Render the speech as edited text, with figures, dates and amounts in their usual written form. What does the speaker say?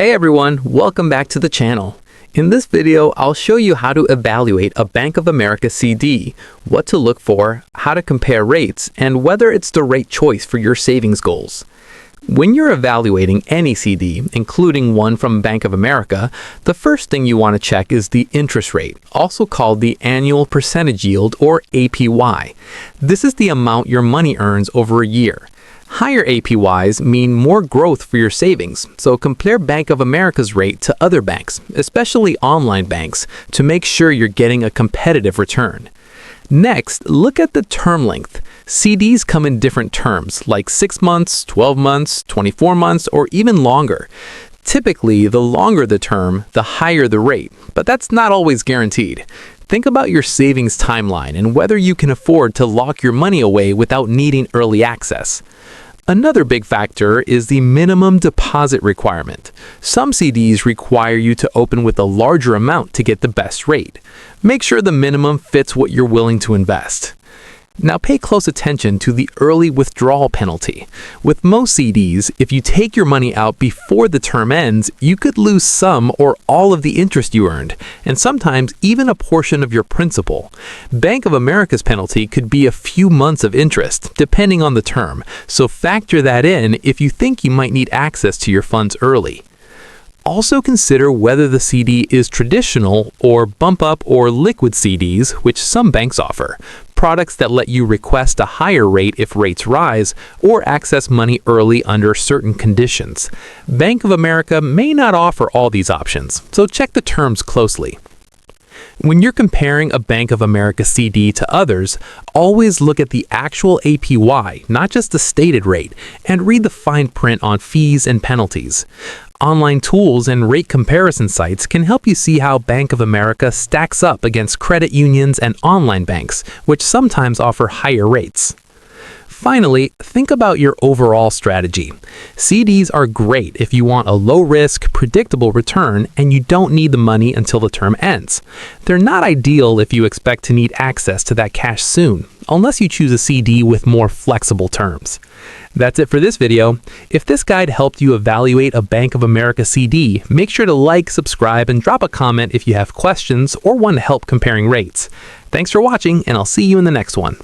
Hey everyone, welcome back to the channel. In this video, I'll show you how to evaluate a Bank of America CD, what to look for, how to compare rates, and whether it's the right choice for your savings goals. When you're evaluating any CD, including one from Bank of America, the first thing you want to check is the interest rate, also called the annual percentage yield or APY. This is the amount your money earns over a year. Higher APYs mean more growth for your savings, so compare Bank of America's rate to other banks, especially online banks, to make sure you're getting a competitive return. Next, look at the term length. CDs come in different terms, like 6 months, 12 months, 24 months, or even longer. Typically, the longer the term, the higher the rate, but that's not always guaranteed. Think about your savings timeline and whether you can afford to lock your money away without needing early access. Another big factor is the minimum deposit requirement. Some CDs require you to open with a larger amount to get the best rate. Make sure the minimum fits what you're willing to invest. Now pay close attention to the early withdrawal penalty. With most CDs, if you take your money out before the term ends, you could lose some or all of the interest you earned, and sometimes even a portion of your principal. Bank of America's penalty could be a few months of interest, depending on the term, so factor that in if you think you might need access to your funds early. Also consider whether the CD is traditional or bump-up or liquid CDs, which some banks offer, products that let you request a higher rate if rates rise or access money early under certain conditions. Bank of America may not offer all these options, so check the terms closely. When you're comparing a Bank of America CD to others, always look at the actual APY, not just the stated rate, and read the fine print on fees and penalties. Online tools and rate comparison sites can help you see how Bank of America stacks up against credit unions and online banks, which sometimes offer higher rates. Finally, think about your overall strategy. CDs are great if you want a low-risk, predictable return and you don't need the money until the term ends. They're not ideal if you expect to need access to that cash soon, unless you choose a CD with more flexible terms. That's it for this video. If this guide helped you evaluate a Bank of America CD, make sure to like, subscribe, and drop a comment if you have questions or want help comparing rates. Thanks for watching, and I'll see you in the next one.